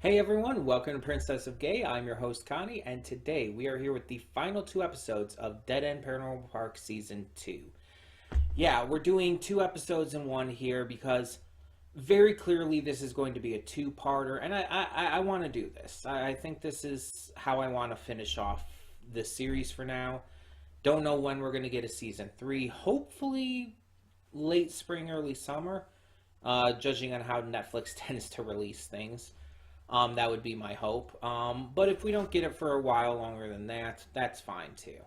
Hey everyone, welcome to Princess of Gay. I'm your host Connie, and today we are here with the final two episodes of Dead End Paranormal Park Season 2. Yeah, we're doing two episodes in one here because very clearly this is going to be a two-parter, and I want to do this. I think this is how I want to finish off this series for now. Don't know when we're going to get a Season 3. Hopefully late spring, early summer, judging on how Netflix tends to release things. That would be my hope. But if we don't get it for a while longer than that, that's fine too.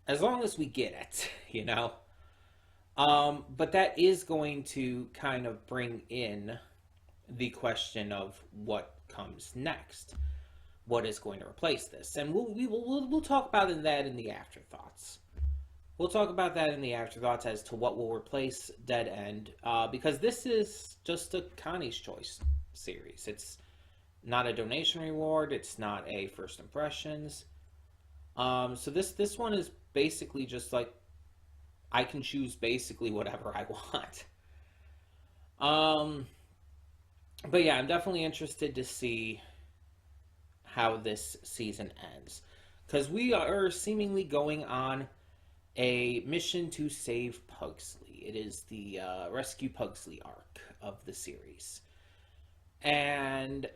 As long as we get it, you know. But that is going to kind of bring in the question of what comes next. What is going to replace this? And we'll talk about that in the afterthoughts. We'll talk about that in the afterthoughts as to what will replace Dead End, because this is just a Connie's Choice series. It's not a donation reward. It's not a first impressions. So this one is basically just like I can choose basically whatever I want. But yeah, I'm definitely interested to see how this season ends, because we are seemingly going on a mission to save Pugsley. It is the Rescue Pugsley arc of the series. And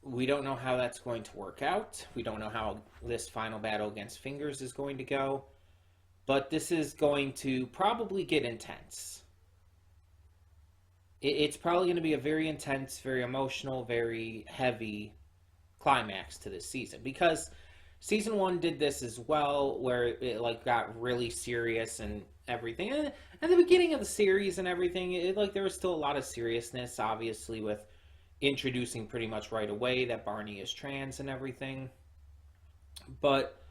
we don't know how that's going to work out. We don't know how this final battle against Fingers is going to go. But this is going to probably get intense. It's probably going to be a very intense, very emotional, very heavy climax to this season. Because Season 1 did this as well, where it like got really serious and everything. And at the beginning of the series and everything, there was still a lot of seriousness, obviously, with introducing pretty much right away that Barney is trans and everything. But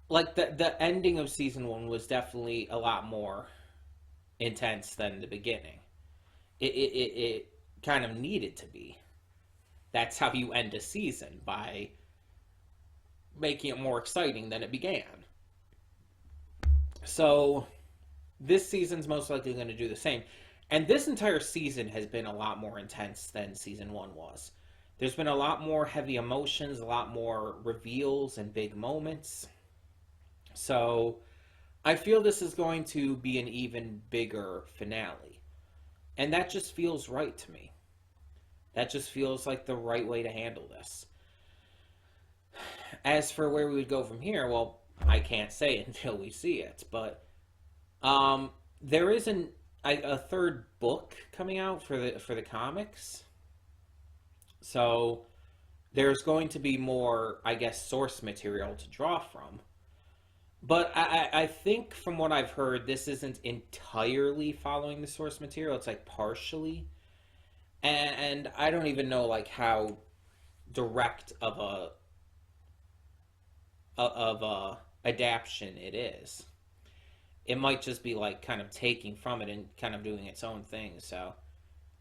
like the ending of Season 1 was definitely a lot more intense than the beginning. It kind of needed to be. That's how you end a season, by making it more exciting than it began. So this season's most likely going to do the same. And this entire season has been a lot more intense than Season 1 was. There's been a lot more heavy emotions, a lot more reveals and big moments. So I feel this is going to be an even bigger finale. And that just feels right to me. That just feels like the right way to handle this. As for where we would go from here, well, I can't say until we see it. But there is a third book coming out for the comics. So there's going to be more, I guess, source material to draw from. But I think from what I've heard, this isn't entirely following the source material. It's like partially. And I don't even know like how direct of a adaptation it is. It might just be like kind of taking from it and kind of doing its own thing. So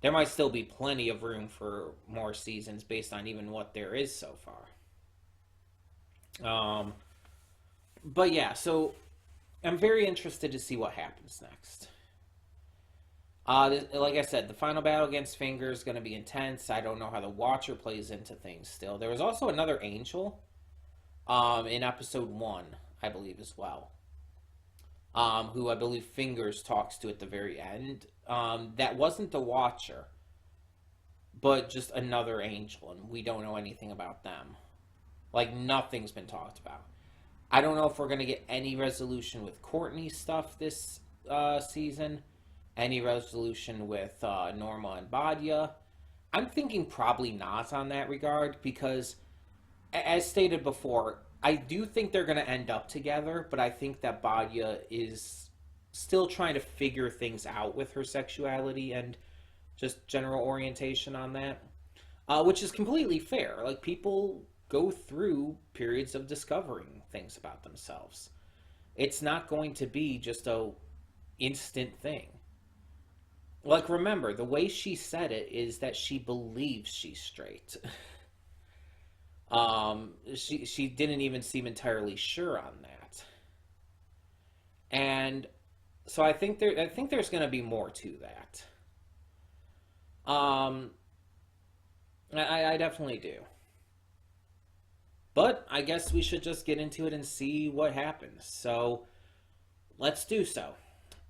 there might still be plenty of room for more seasons based on even what there is so far. But yeah, so I'm very interested to see what happens next. Like I said, the final battle against Finger is going to be intense. I don't know how the Watcher plays into things still. There was also another Angel in episode 1, I believe, as well. Who I believe Fingers talks to at the very end. That wasn't the Watcher, but just another Angel, and we don't know anything about them. Like, nothing's been talked about. I don't know if we're going to get any resolution with Courtney's stuff this season. Any resolution with Norma and Badia. I'm thinking probably not on that regard, because, as stated before, I do think they're going to end up together, but I think that Badia is still trying to figure things out with her sexuality and just general orientation on that, which is completely fair. Like, people go through periods of discovering things about themselves. It's not going to be just a instant thing. Like, remember, the way she said it is that she believes she's straight. She didn't even seem entirely sure on that. And so I think there's going to be more to that. I definitely do. But I guess we should just get into it and see what happens. So let's do so.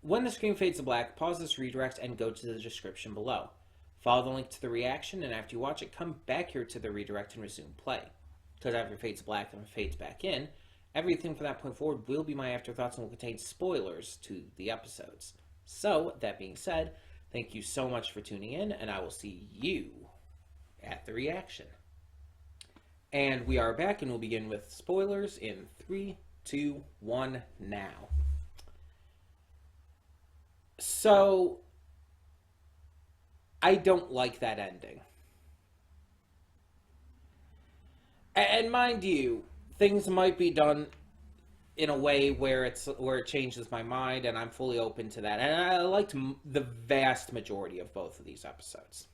When the screen fades to black, pause this redirect and go to the description below. Follow the link to the reaction, and after you watch it, come back here to the redirect and resume play. Because after it fades black and it fades back in, everything from that point forward will be my afterthoughts and will contain spoilers to the episodes. So, that being said, thank you so much for tuning in, and I will see you at the reaction. And we are back, and we'll begin with spoilers in 3, 2, 1, now. So, I don't like that ending. And mind you, things might be done in a way where it changes my mind, and I'm fully open to that. And I liked the vast majority of both of these episodes.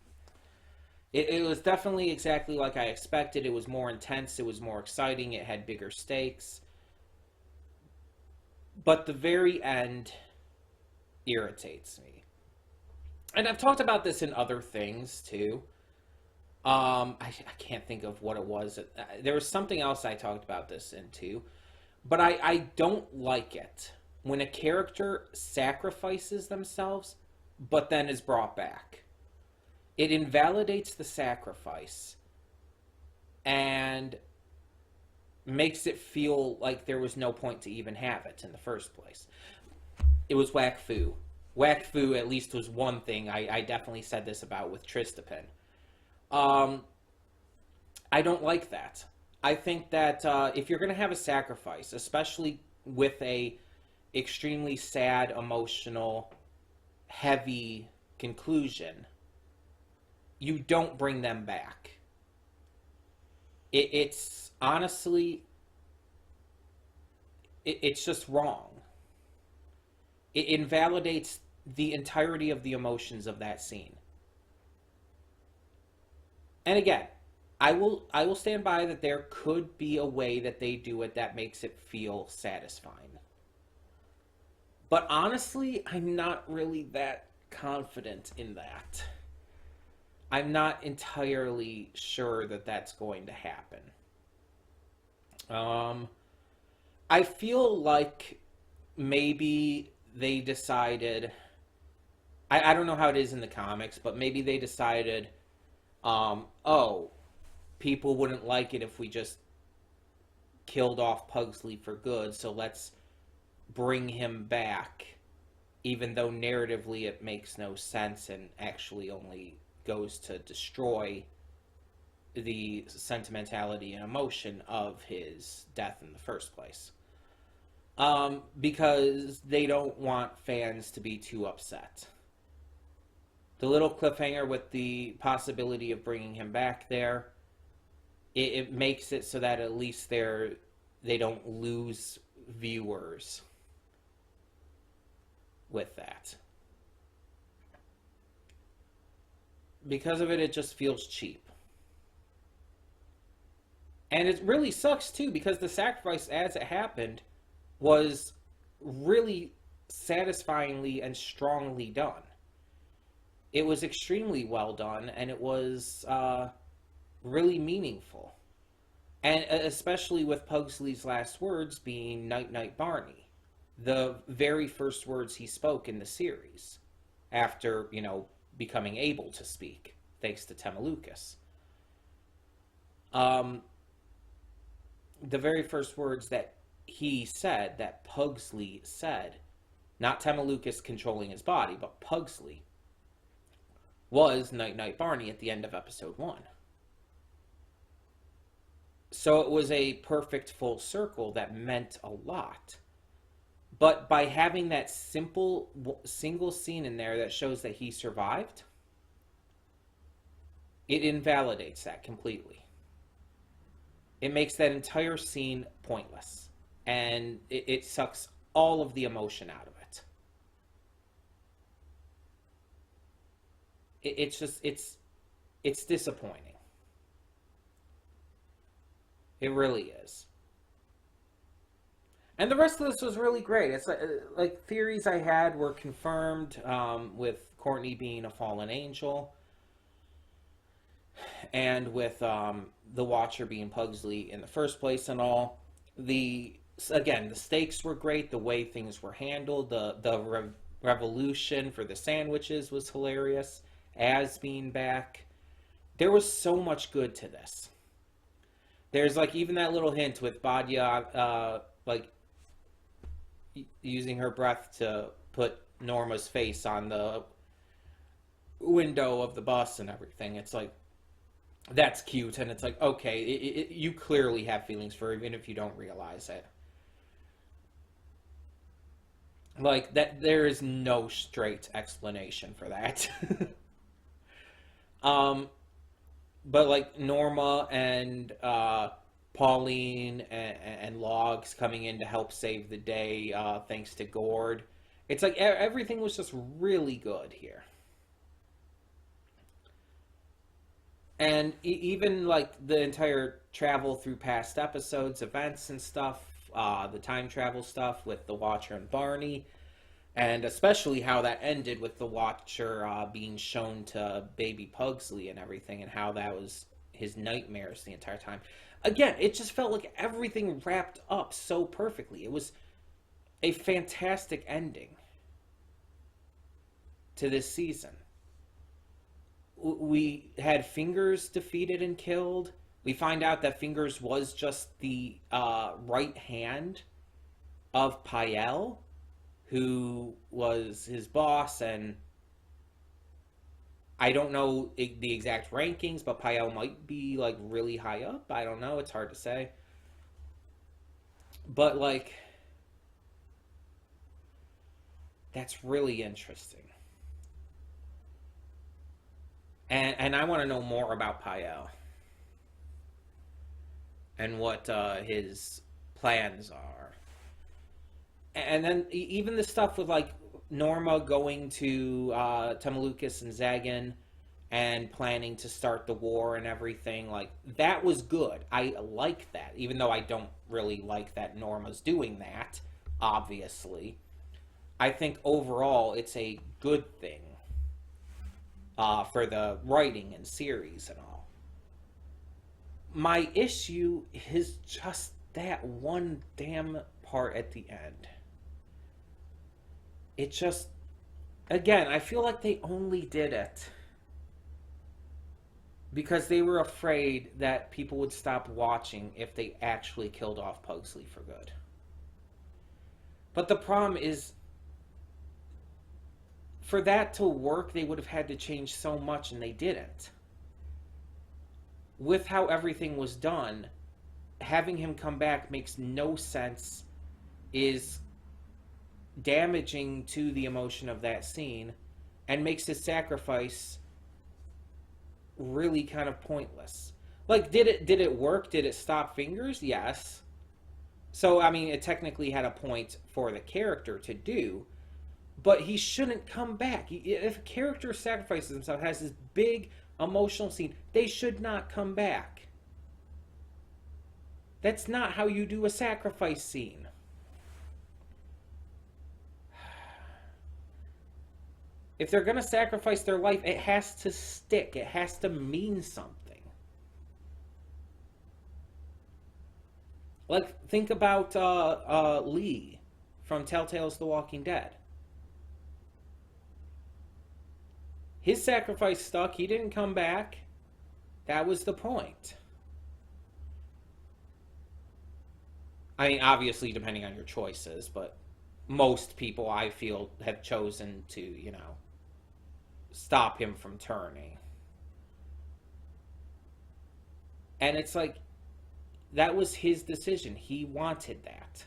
It was definitely exactly like I expected. It was more intense. It was more exciting. It had bigger stakes. But the very end irritates me. And I've talked about this in other things, too. I can't think of what it was. There was something else I talked about this in, too. But I don't like it when a character sacrifices themselves, but then is brought back. It invalidates the sacrifice and makes it feel like there was no point to even have it in the first place. It was whack foo. Whack foo at least was one thing I definitely said this about with Tristapin. I don't like that. I think that if you're going to have a sacrifice, especially with a extremely sad, emotional, heavy conclusion, you don't bring them back. It's honestly, it's just wrong. It invalidates the entirety of the emotions of that scene. And again, I will stand by that there could be a way that they do it that makes it feel satisfying. But honestly, I'm not really that confident in that. I'm not entirely sure that that's going to happen. I feel like maybe they decided, I don't know how it is in the comics, but maybe they decided, people wouldn't like it if we just killed off Pugsley for good, so let's bring him back, even though narratively it makes no sense and actually only goes to destroy the sentimentality and emotion of his death in the first place. Because they don't want fans to be too upset. The little cliffhanger with the possibility of bringing him back there, it makes it so that at least they don't lose viewers with that. Because of it, it just feels cheap. And it really sucks, too, because the sacrifice as it happened was really satisfyingly and strongly done. It was extremely well done, and it was really meaningful. And especially with Pugsley's last words being "Night, Night, Barney." The very first words he spoke in the series after, becoming able to speak, thanks to Temalukas. The very first words that he said, that Pugsley said, not Temalukas controlling his body, but Pugsley, was "Night, Night, Barney" at the end of episode 1. So it was a perfect full circle that meant a lot. But by having that single scene in there that shows that he survived, it invalidates that completely. It makes that entire scene pointless. And it sucks all of the emotion out of it. It's disappointing. It really is. And the rest of this was really great. It's like theories I had were confirmed, with Courtney being a fallen angel. and with the Watcher being Pugsley in the first place and all. The Again, the stakes were great. The way things were handled, the revolution for the sandwiches was hilarious. As being back, there was so much good to this. There's like even that little hint with Badia, like using her breath to put Norma's face on the window of the bus and everything. It's like that's cute, and it's like okay, you clearly have feelings for her, even if you don't realize it. Like that, there is no straight explanation for that. um, but like Norma and Pauline and Logs coming in to help save the day, thanks to Gord. It's like everything was just really good here. And even like the entire travel through past episodes, events and stuff, the time travel stuff with the Watcher and Barney, and especially how that ended with the Watcher being shown to baby Pugsley and everything, and how that was his nightmares the entire time. Again, it just felt like everything wrapped up so perfectly. It was a fantastic ending to this season. We had Fingers defeated and killed. We find out that Fingers was just the right hand of Pael, who was his boss, and I don't know the exact rankings, but Pael might be like really high up. I don't know. It's hard to say. But like, that's really interesting. And I want to know more about Pael and what his plans are. And then even the stuff with like Norma going to Tamalukas and Zagan and planning to start the war and everything, like that was good. I like that, even though I don't really like that Norma's doing that, obviously. I think overall it's a good thing for the writing and series and all. My issue is just that one damn part at the end. It just, again, I feel like they only did it because they were afraid that people would stop watching if they actually killed off Pugsley for good. But the problem is, for that to work, they would have had to change so much, and they didn't. With how everything was done, having him come back makes no sense, is damaging to the emotion of that scene, and makes his sacrifice really kind of pointless. Like, did it work? Did it stop Fingers? Yes. So, I mean, it technically had a point for the character to do, but he shouldn't come back. If a character sacrifices himself, has this big emotional scene, they should not come back. That's not how you do a sacrifice scene. If they're going to sacrifice their life, it has to stick. It has to mean something. Like, think about Lee from Telltale's The Walking Dead. His sacrifice stuck. He didn't come back. That was the point. I mean, obviously, depending on your choices, but most people, I feel, have chosen to, stop him from turning. And it's like, that was his decision. He wanted that.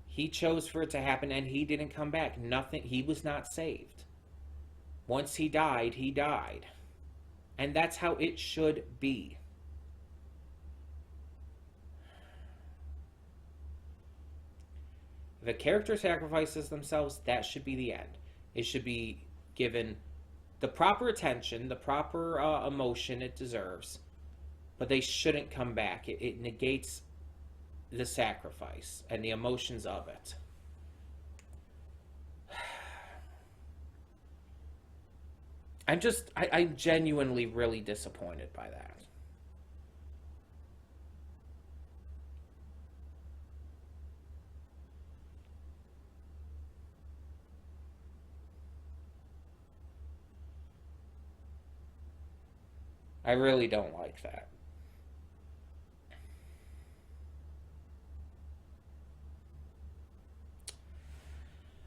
He chose for it to happen, and he didn't come back. Nothing. He was not saved. Once he died, he died. And that's how it should be. If a character sacrifices themselves, that should be the end. It should be given the proper attention, the proper emotion it deserves, but they shouldn't come back. It negates the sacrifice and the emotions of it. I'm genuinely really disappointed by that. I really don't like that.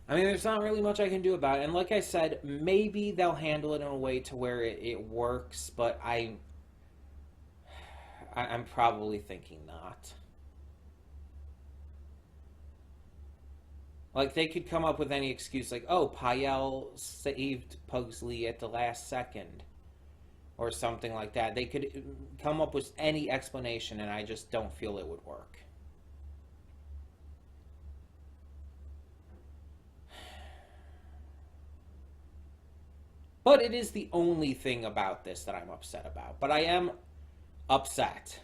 I mean, there's not really much I can do about it. And like I said, maybe they'll handle it in a way to where it works, but I'm probably thinking not. Like, they could come up with any excuse, like, oh, Pael saved Pugsley at the last second, or something like that. They could come up with any explanation, and I just don't feel it would work. But it is the only thing about this that I'm upset about. But I am upset.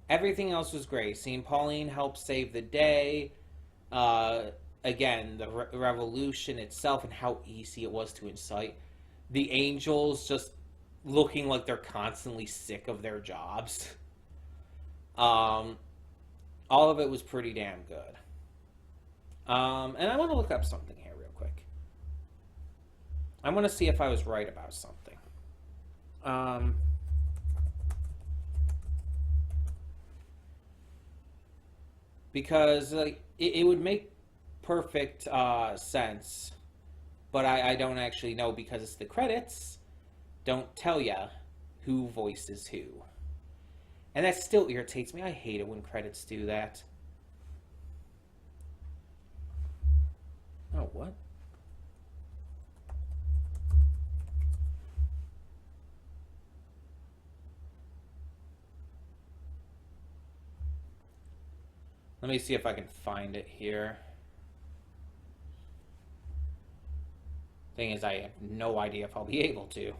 Everything else was great. Seeing Pauline help save the day. Again, the revolution itself and how easy it was to incite. The angels just looking like they're constantly sick of their jobs. All of it was pretty damn good. And I want to look up something here real quick. I want to see if I was right about something. Because like it would make perfect sense, but I don't actually know because it's the credits don't tell ya who voices who, and that still irritates me. I hate it when credits do that. Oh, what? Let me see if I can find it here. Thing is, I have no idea if I'll be able to.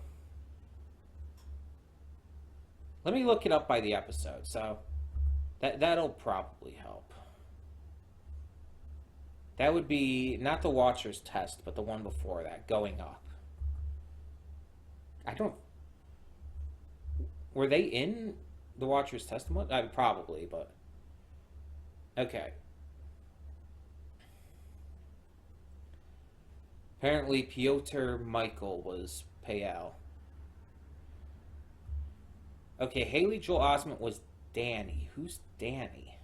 Let me look it up by the episode, so that'll probably help. That would be not the Watcher's Test, but the one before that, Going Up. I don't... Were they in the Watcher's Testament? Probably, but... Okay. Apparently, Piotr Michael was Pael. Okay, Haley Joel Osment was Danny. Who's Danny?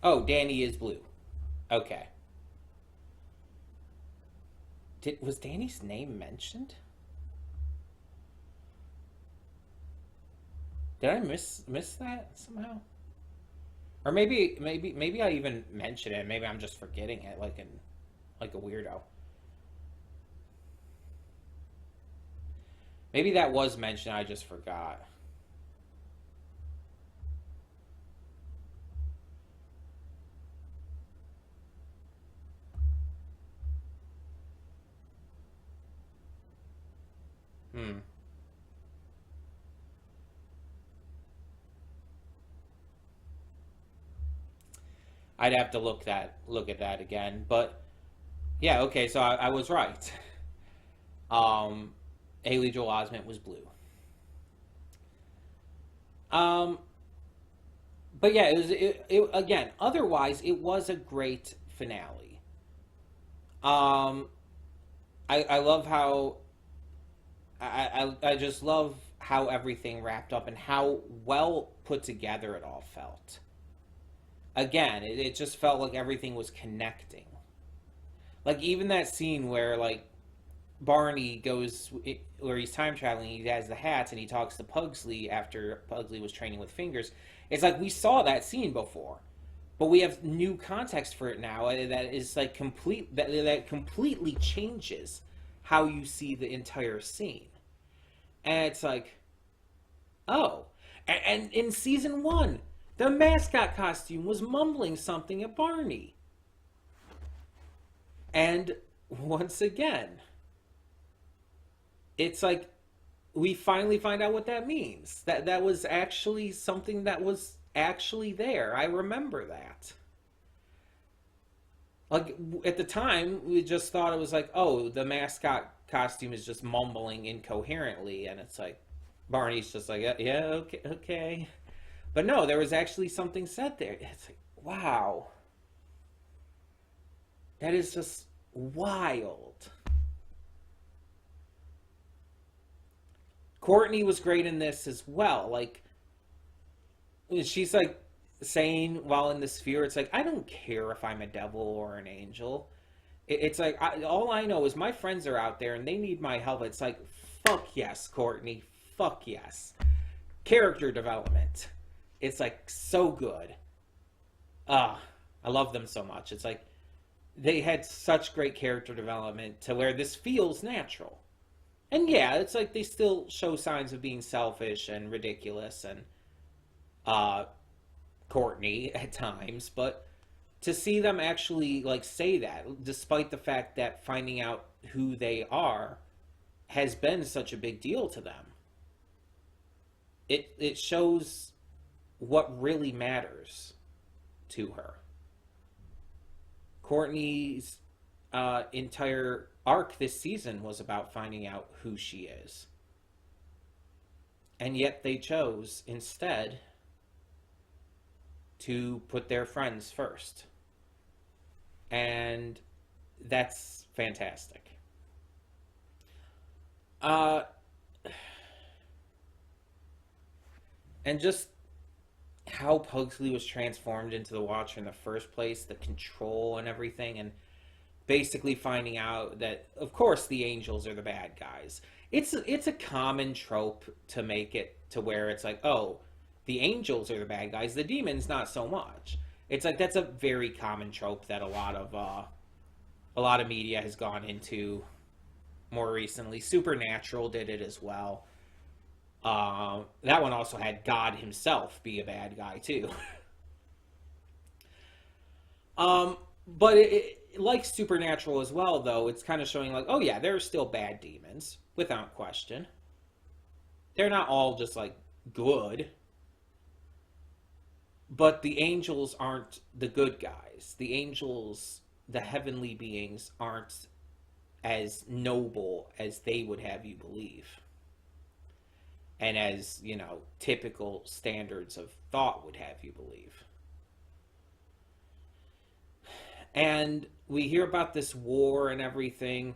Oh, Danny is blue. Okay. Was Danny's name mentioned? Did I miss that somehow? Or maybe I even mentioned it. Maybe I'm just forgetting it like a weirdo. Maybe that was mentioned, I just forgot. Hmm. I'd have to look at that again. But yeah, okay, so I was right. Um, Haley Joel Osment was blue. Um, but yeah, it again. Otherwise, it was a great finale. Um, I love how I just love how everything wrapped up and how well put together it all felt. Again, it just felt like everything was connecting. Like even that scene where like Barney goes where he's time traveling, he has the hats and he talks to Pugsley after Pugsley was training with fingers. It's like we saw that scene before, but we have new context for it now that is like that completely changes how you see the entire scene. And it's like, oh, and in season one, the mascot costume was mumbling something at Barney. And once again, it's like we finally find out what that means. That was actually something that was actually there. I remember that. Like at the time, we just thought it was like, oh, the mascot costume is just mumbling incoherently, and it's like Barney's just like, yeah, yeah, okay, okay. But no, there was actually something said there. It's like, wow, that is just wild. Courtney was great in this as well. Like she's like saying while in the sphere, it's like I don't care if I'm a devil or an angel. It's like all I know is my friends are out there and they need my help. It's like fuck yes, Courtney, fuck yes. Character development. It's like so good. Ah, I love them so much. It's like they had such great character development to where this feels natural. And yeah, it's like they still show signs of being selfish and ridiculous and uh Courtney at times, but to see them actually like say that, despite the fact that finding out who they are has been such a big deal to them, it shows what really matters to her. Courtney's entire arc this season was about finding out who she is, and yet they chose instead to put their friends first. And that's fantastic. Uh, and just how Pugsley was transformed into the Watcher in the first place, the control and everything, and basically finding out that, of course, the angels are the bad guys. It's a common trope to make it to where it's like, oh, the angels are the bad guys, the demons not so much. It's like that's a very common trope that a lot of media has gone into more recently. Supernatural did it as well. That one also had God himself be a bad guy too. But like Supernatural as well, though, it's kind of showing like, oh yeah, there are still bad demons without question. They're not all just like good, but the angels aren't the good guys. The angels, the heavenly beings, aren't as noble as they would have you believe, and as typical standards of thought would have you believe. And we hear about this war and everything.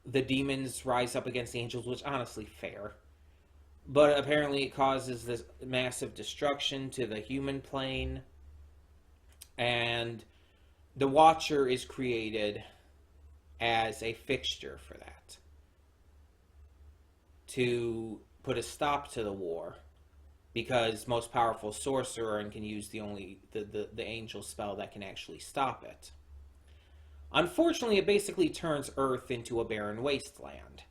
The demons rise up against the angels, which honestly fair. But apparently it causes this massive destruction to the human plane. And the Watcher is created as a fixture for that, to put a stop to the war, because most powerful sorcerer and can use the angel spell that can actually stop it. Unfortunately, it basically turns Earth into a barren wasteland.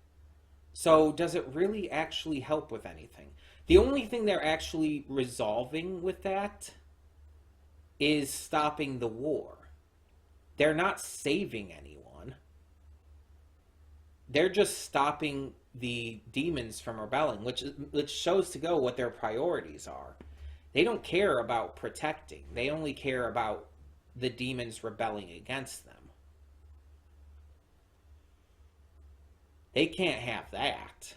So does it really actually help with anything? The only thing they're actually resolving with that is stopping the war. They're not saving anyone. They're just stopping the demons from rebelling, which shows to go what their priorities are. They don't care about protecting. They only care about the demons rebelling against them. They can't have that.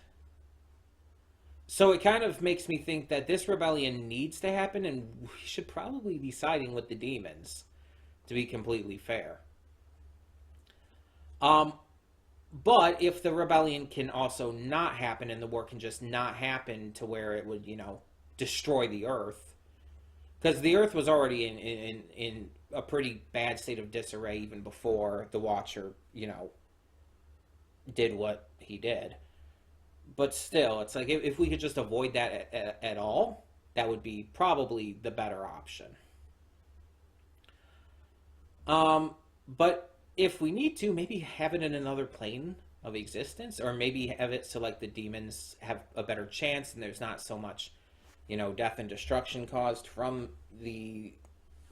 So it kind of makes me think that this rebellion needs to happen, and we should probably be siding with the demons, to be completely fair. But if the rebellion can also not happen, and the war can just not happen to where it would, destroy the Earth, because the Earth was already in a pretty bad state of disarray even before the Watcher, did what he did. But still, it's like if we could just avoid that at all, that would be probably the better option. But if we need to, maybe have it in another plane of existence, or maybe have it so like the demons have a better chance and there's not so much, death and destruction caused from the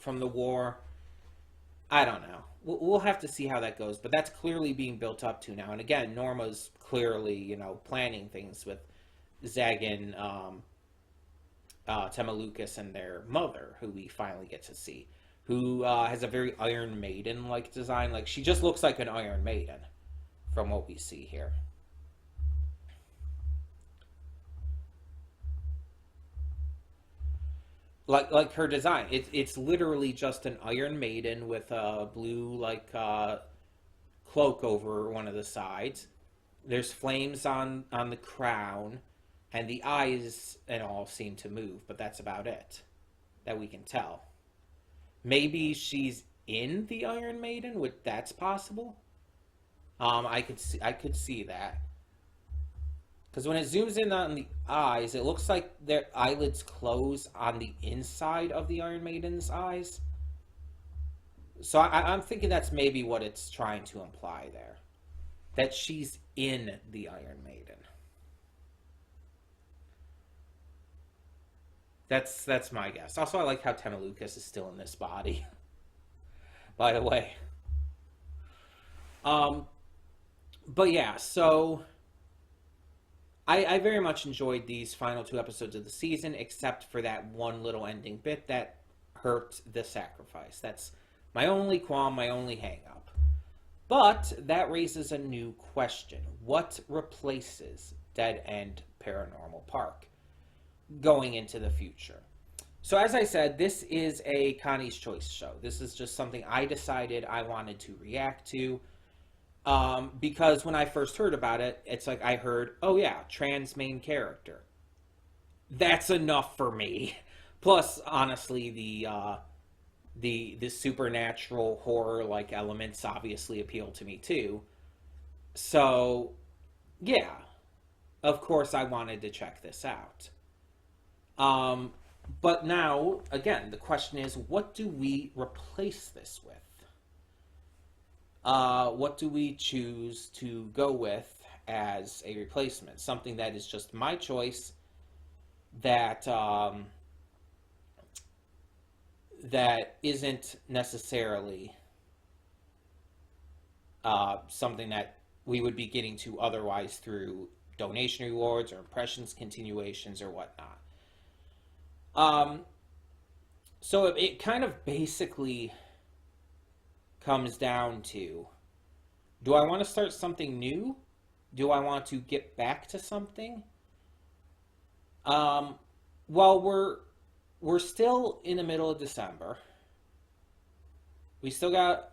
war. I don't know. We'll have to see how that goes, but that's clearly being built up to now. And again, Norma's clearly, planning things with Zeg and Temalukas and their mother, who we finally get to see, who has a very Iron Maiden-like design. Like, she just looks like an Iron Maiden from what we see here. Like her design, it's literally just an Iron Maiden with a blue cloak over one of the sides. There's flames on the crown, and the eyes and all seem to move, but that's about it that we can tell. Maybe she's in the Iron Maiden, which that's possible. I could see that. Because when it zooms in on the eyes, it looks like their eyelids close on the inside of the Iron Maiden's eyes. So I'm thinking that's maybe what it's trying to imply there. That she's in the Iron Maiden. That's my guess. Also, I like how Temalukas is still in this body, by the way. Um, but yeah, so I very much enjoyed these final two episodes of the season, except for that one little ending bit that hurt the sacrifice. That's my only qualm, my only hang up. But that raises a new question. What replaces Dead End Paranormal Park going into the future? So as I said, this is a Connie's Choice show. This is just something I decided I wanted to react to. Because when I first heard about it, it's like I heard, oh yeah, trans main character. That's enough for me. Plus, honestly, the supernatural horror like elements obviously appeal to me too. So, yeah, of course I wanted to check this out. Um, but now, again, the question is, what do we replace this with? What do we choose to go with as a replacement? Something that is just my choice, that that isn't necessarily something that we would be getting to otherwise through donation rewards or impressions continuations or whatnot. Um, so it kind of basically comes down to, do I want to start something new? Do I want to get back to something? Um, well, we're still in the middle of December. We still got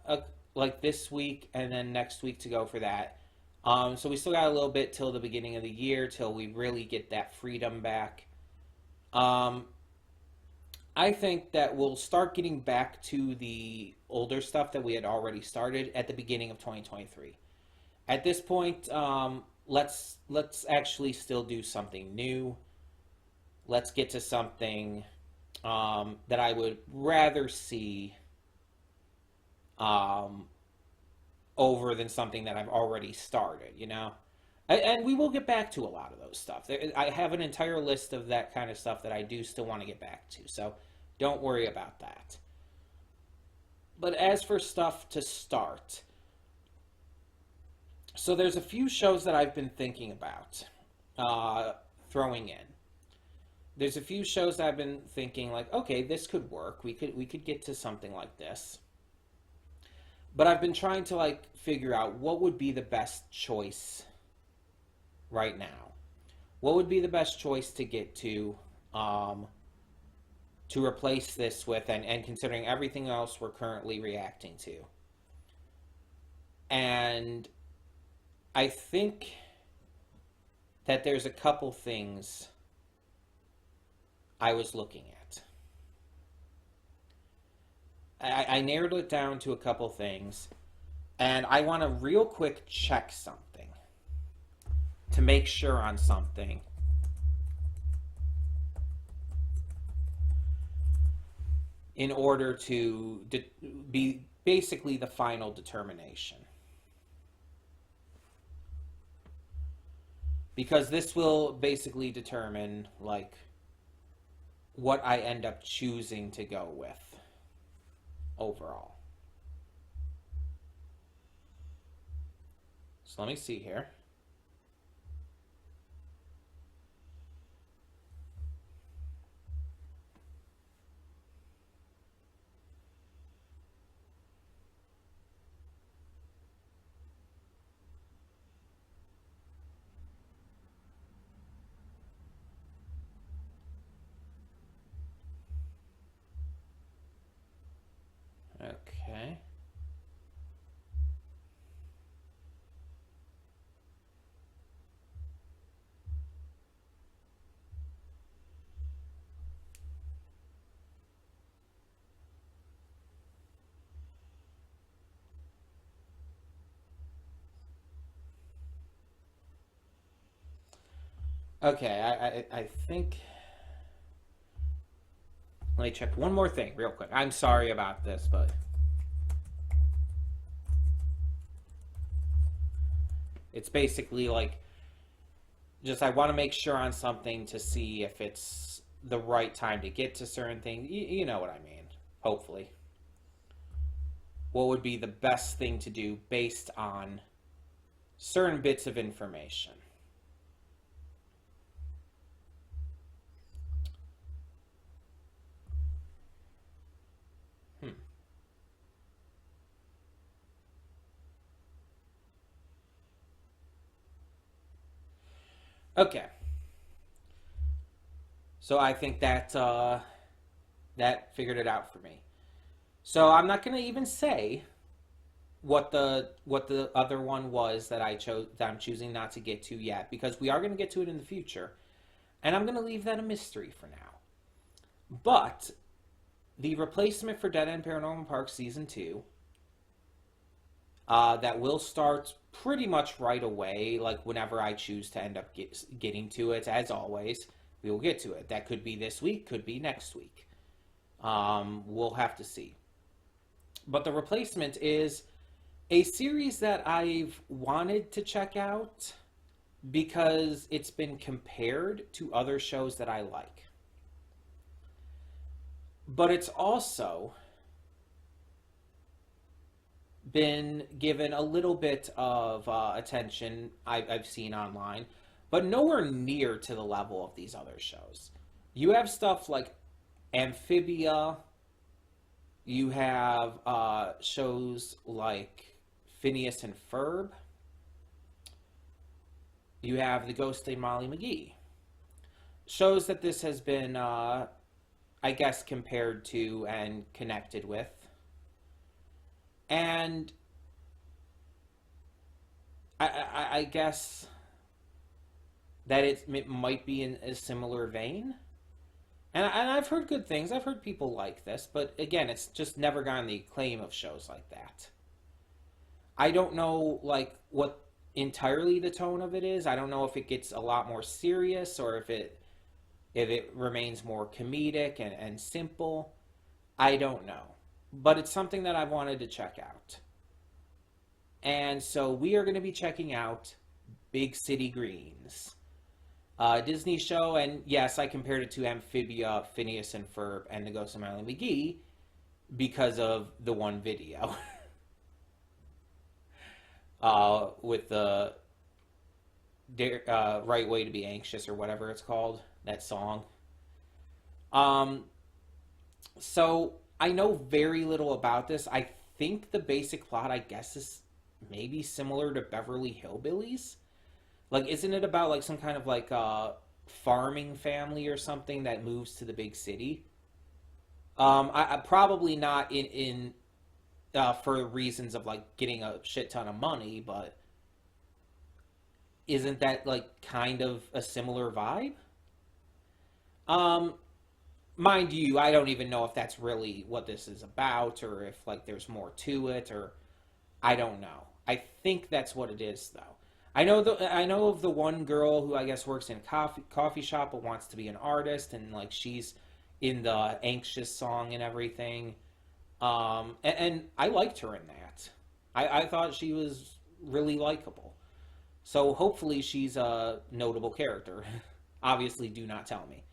like this week and then next week to go for that. So we still got a little bit till the beginning of the year till we really get that freedom back. Um, I think that we'll start getting back to the older stuff that we had already started at the beginning of 2023. At this point, let's actually still do something new. Let's get to something that I would rather see um, over than something that I've already started. And we will get back to a lot of those stuff. I have an entire list of that kind of stuff that I do still want to get back to, so don't worry about that. But as for stuff to start, so there's a few shows that I've been thinking about throwing in. There's a few shows that I've been thinking like, okay, this could work. We could get to something like this. But I've been trying to like figure out what would be the best choice right now. What would be the best choice to get to replace this with, and considering everything else we're currently reacting to. And I think that there's a couple things I was looking at. I narrowed it down to a couple things, and I want to real quick check something to make sure on something in order to be basically the final determination. Because this will basically determine like what I end up choosing to go with overall. So let me see here. Okay. Okay, I think. Let me check one more thing real quick. I'm sorry about this, but it's basically like just I want to make sure on something to see if it's the right time to get to certain things. You know what I mean, hopefully. What would be the best thing to do based on certain bits of information? Hmm. Okay. So I think that that figured it out for me. So I'm not going to even say what the other one was that I chose that I'm choosing not to get to yet because we are going to get to it in the future, and I'm going to leave that a mystery for now. But the replacement for Dead End Paranormal Park season 2 that will start pretty much right away, like whenever I choose to end up getting to it. As always, we will get to it. That could be this week, could be next week. We'll have to see. But the replacement is a series that I've wanted to check out because it's been compared to other shows that I like. But it's also been given a little bit of attention I've seen online, but nowhere near to the level of these other shows. You have stuff like Amphibia, you have shows like Phineas and Ferb, you have The Ghost of Molly McGee. Shows that this has been, I guess, compared to and connected with. And I guess that it might be in a similar vein. And I've heard good things. I've heard people like this, but again, it's just never gotten the acclaim of shows like that. I don't know like what entirely the tone of it is. I don't know if it gets a lot more serious or if it remains more comedic and simple. I don't know. But it's something that I've wanted to check out. And so we are going to be checking out Big City Greens, a Disney show. And yes, I compared it to Amphibia, Phineas and Ferb, and The Ghost of Molly McGee because of the one video with the Right Way to Be Anxious or whatever it's called, that song. Um, so I know very little about this. I think the basic plot, I guess, is maybe similar to Beverly Hillbillies. Like, isn't it about like some kind of like farming family or something that moves to the big city? I probably not in for reasons of like getting a shit ton of money, but isn't that like kind of a similar vibe? Um, Mind you, I don't even know if that's really what this is about, or if like there's more to it, or I don't know. I think that's what it is, though. I know of the one girl who I guess works in a coffee shop but wants to be an artist, and like she's in the anxious song and everything. And I liked her in that. I thought she was really likable. So hopefully she's a notable character. Obviously, do not tell me.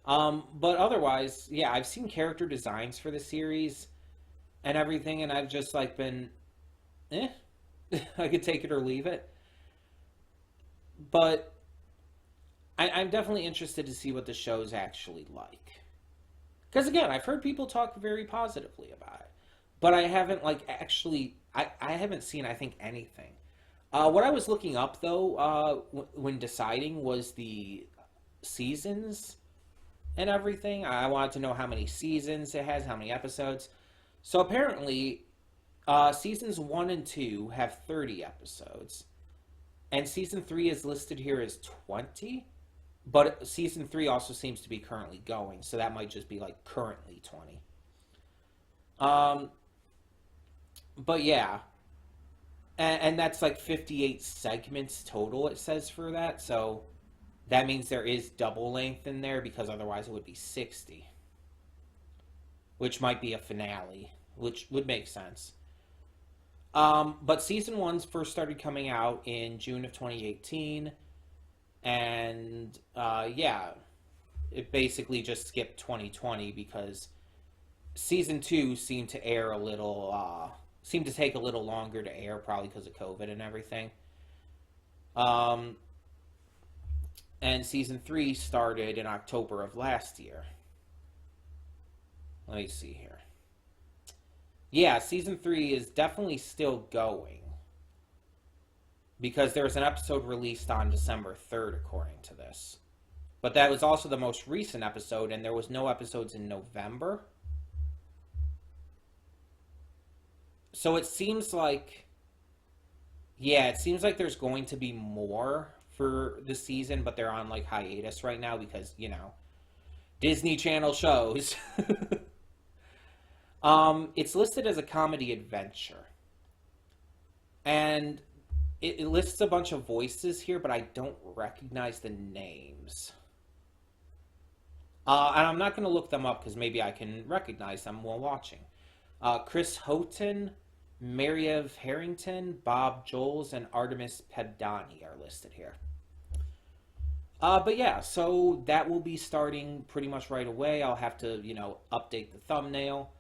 But otherwise, yeah, I've seen character designs for the series and everything, and I've just like been, eh. I could take it or leave it. But I'm definitely interested to see what the show's actually like. Because again, I've heard people talk very positively about it, but I haven't like actually. I haven't seen I think anything. What I was looking up though when deciding was the seasons and everything. I wanted to know how many seasons it has, how many episodes. So apparently, seasons 1 and 2 have 30 episodes, and season 3 is listed here as 20. But season 3 also seems to be currently going, so that might just be like currently 20. Um, but yeah, and that's like 58 segments total. It says for that, so that means there is double length in there because otherwise it would be 60, which might be a finale, which would make sense. But season one's first started coming out in June of 2018, and yeah, it basically just skipped 2020 because season two seemed to air a little, seemed to take a little longer to air, probably because of COVID and everything. Um, and season three started in October of last year. Let me see here. Yeah, season three is definitely still going because there's an episode released on December 3rd, according to this. But that was also the most recent episode, and there was no episodes in November. So it seems like, yeah, it seems like there's going to be more for the season, but they're on like hiatus right now because, you know, Disney Channel shows. It's listed as a comedy adventure. And it lists a bunch of voices here, but I don't recognize the names. And I'm not going to look them up because maybe I can recognize them while watching. Chris Houghton, Mariev Harrington, Bob Joles, and Artemis Pedani are listed here. But yeah, so that will be starting pretty much right away. I'll have to, you know, update the thumbnail.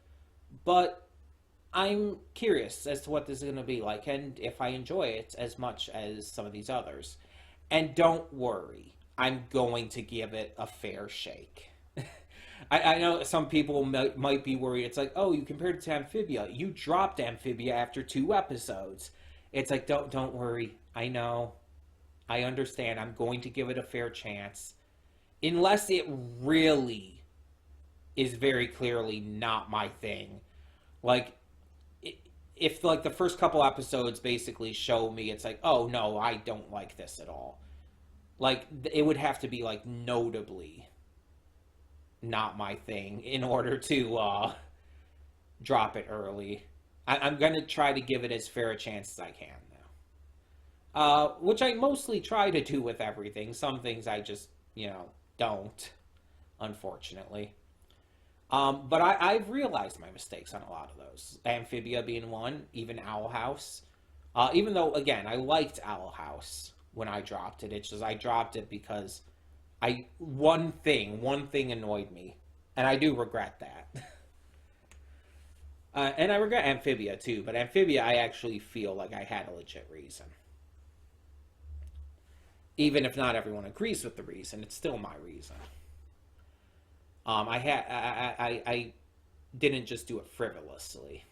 But I'm curious as to what this is going to be like and if I enjoy it as much as some of these others. And don't worry, I'm going to give it a fair shake. I know some people might be worried. It's like, oh, you compared it to Amphibia. You dropped Amphibia after 2 episodes. It's like, don't worry. I know. I understand. I'm going to give it a fair chance. Unless it really is very clearly not my thing. Like, if like the first couple episodes basically show me, it's like, oh no, I don't like this at all. Like, it would have to be like notably not my thing in order to drop it early. I'm gonna try to give it as fair a chance as I can now. Which I mostly try to do with everything. Some things I just, you know, don't, unfortunately. But I've realized my mistakes on a lot of those. Amphibia being one, even Owl House. Even though, again, I liked Owl House when I dropped it. It's just I dropped it because one thing annoyed me. And I do regret that. And I regret Amphibia too, but Amphibia I actually feel like I had a legit reason. Even if not everyone agrees with the reason, it's still my reason. I didn't just do it frivolously.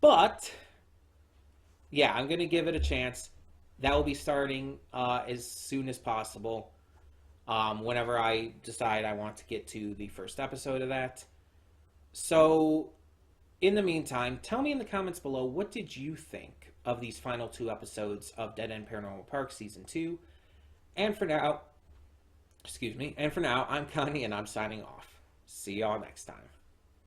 But yeah, I'm gonna give it a chance. That will be starting as soon as possible. Whenever I decide I want to get to the first episode of that. So, in the meantime, tell me in the comments below, what did you think of these final 2 episodes of Dead End Paranormal Park Season 2? And for now, I'm Connie and I'm signing off. See y'all next time.